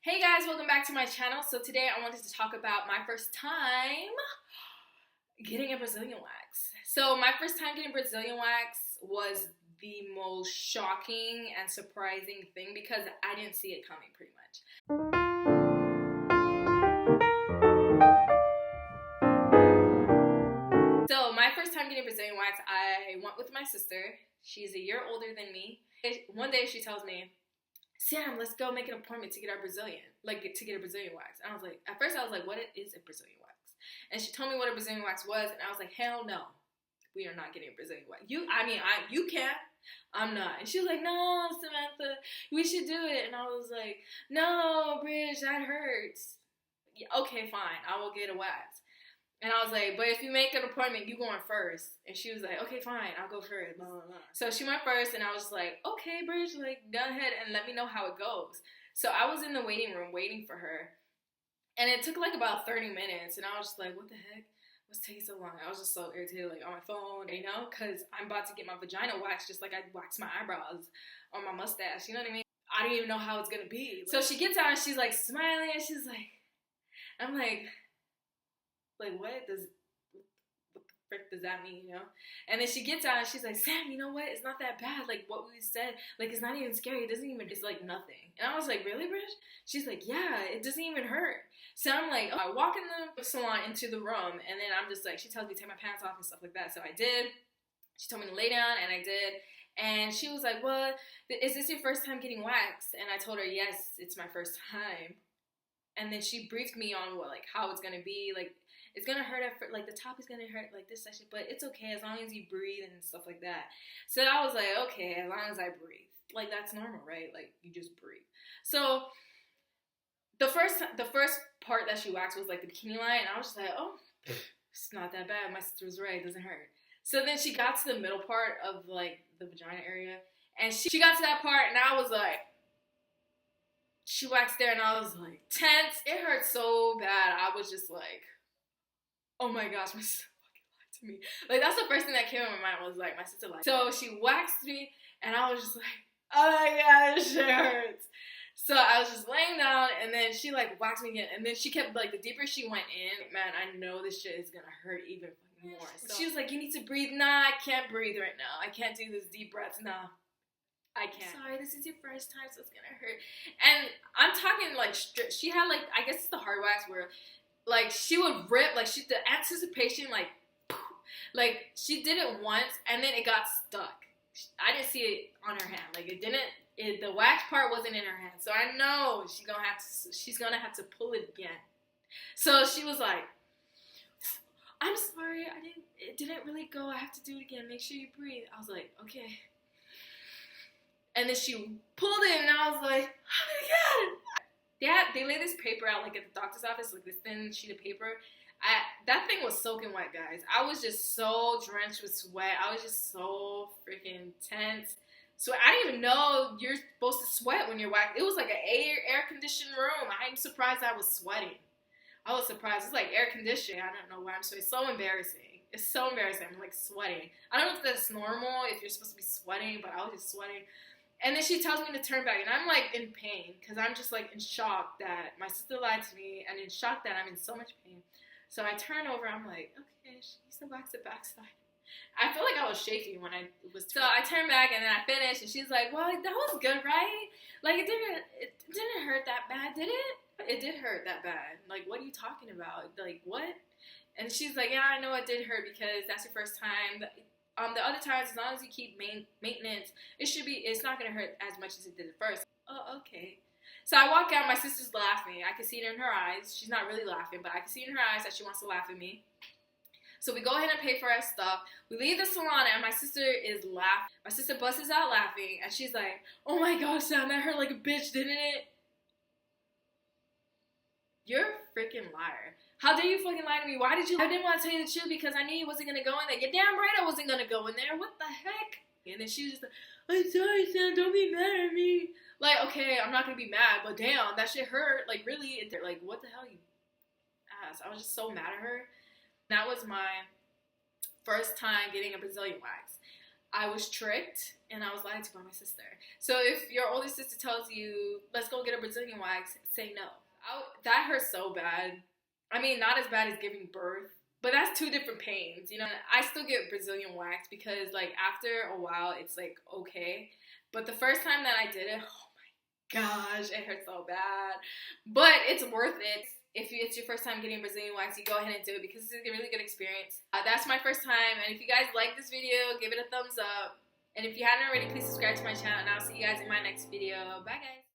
Hey guys, welcome back to my channel. So today I wanted to talk about my first time getting a Brazilian wax. So my first time getting Brazilian wax was the most shocking and surprising thing because I didn't see it coming pretty much. So my first time getting Brazilian wax, I went with my sister. She's a year older than me. One day she tells me, Sam, let's go make an appointment to get our Brazilian, to get a Brazilian wax. And I was like, at first I was like, what is a Brazilian wax? And she told me what a Brazilian wax was, and I was like, hell no, we are not getting a Brazilian wax. You can, I'm not. And she was like, no, Samantha, we should do it. And I was like, no, Bridge, that hurts. Yeah, okay, fine, I will get a wax. And I was like, but if you make an appointment, you going first. And she was like, okay, fine, I'll go first. Blah, blah, blah. So she went first, and I was like, okay, Bridge, go ahead and let me know how it goes. So I was in the waiting room waiting for her. And it took about 30 minutes. And I was just like, what the heck? What's taking so long? I was just so irritated, on my phone, because I'm about to get my vagina waxed just like I wax my eyebrows or my mustache. You know what I mean? I don't even know how it's going to be. So she gets out, and she's smiling, and she's I'm what the frick does that mean, And then she gets out, and she's like, Sam, you know what? It's not that bad. What we said, it's not even scary. It doesn't even, it's nothing. And I was like, really, Bridge? She's like, yeah, it doesn't even hurt. So I'm like, I walk in the salon into the room, and then I'm just she tells me to take my pants off and stuff like that. So I did. She told me to lay down, and I did. And she was like, well, is this your first time getting waxed? And I told her, yes, it's my first time. And then she briefed me on how it's gonna be, it's gonna hurt at first, the top is gonna hurt this section, but it's okay as long as you breathe and stuff like that. So I was like, okay, as long as I breathe, that's normal, right? You just breathe. So the first part that she waxed was the bikini line, and I was just like, oh, it's not that bad. My sister was right, it doesn't hurt. So then she got to the middle part of the vagina area, and she got to that part, and I was like. She waxed there, and I was tense. It hurt so bad. I was just oh my gosh, my sister fucking lied to me. That's the first thing that came in my mind was my sister lied. So she waxed me, and I was just oh my god, this shit hurts. So I was just laying down, and then she waxed me again, and then she kept the deeper she went in, man, I know this shit is gonna hurt even more. So she was like, you need to breathe. Nah, I can't breathe right now. I can't do this deep breaths. Nah. I can't. Sorry, this is your first time, so it's gonna hurt. And I'm talking she had I guess it's the hard wax where she would rip the anticipation she did it once and then it got stuck. I didn't see it on her hand. The wax part wasn't in her hand. So I know she's gonna have to pull it again. So she was like, I'm sorry, it didn't really go. I have to do it again. Make sure you breathe. I was like, okay. And then she pulled it, and I was like, oh my god! They lay this paper out, at the doctor's office, this thin sheet of paper. That thing was soaking wet, guys. I was just so drenched with sweat. I was just so freaking tense. So I didn't even know you're supposed to sweat when you're waxed. It was an air-conditioned room. I'm surprised I was sweating. I was surprised. It's air conditioning. I don't know why I'm sweating. It's so embarrassing. It's so embarrassing. I'm sweating. I don't know if that's normal, if you're supposed to be sweating, but I was just sweating. And then she tells me to turn back, and I'm in pain because I'm just in shock that my sister lied to me, and in shock that I'm in so much pain. So I turn over, I'm like, okay, she needs to wax the backside. I feel I was shaking when I was. So I turn back, and then I finish, and she's like, well, that was good, right? It didn't hurt that bad, did it? It did hurt that bad. What are you talking about? What? And she's like, yeah, I know it did hurt because that's your first time. The other times, as long as you keep maintenance, it's not going to hurt as much as it did at first. Oh, okay. So I walk out, my sister's laughing. I can see it in her eyes. She's not really laughing, but I can see in her eyes that she wants to laugh at me. So we go ahead and pay for our stuff. We leave the salon, and my sister is laughing. My sister busts out laughing, and she's like, oh my gosh, Sam, that hurt like a bitch, didn't it? You're a freaking liar. How dare you fucking lie to me? Why did you? I didn't want to tell you the truth because I knew you wasn't going to go in there. You're damn right I wasn't going to go in there. What the heck? And then she was just I'm sorry, Sam. Don't be mad at me. Okay, I'm not going to be mad, but damn, that shit hurt. Really? What the hell, you ass? I was just so mad at her. That was my first time getting a Brazilian wax. I was tricked and I was lied to by my sister. So if your older sister tells you, let's go get a Brazilian wax, say no. That hurts so bad. I mean, not as bad as giving birth, but that's two different pains, you know. I still get Brazilian wax because, like, after a while, it's like okay. But the first time that I did it, oh my gosh, it hurt so bad. But it's worth it. If it's your first time getting Brazilian wax, you go ahead and do it because it's a really good experience. That's my first time, and if you guys like this video, give it a thumbs up. And if you haven't already, please subscribe to my channel, and I'll see you guys in my next video. Bye, guys.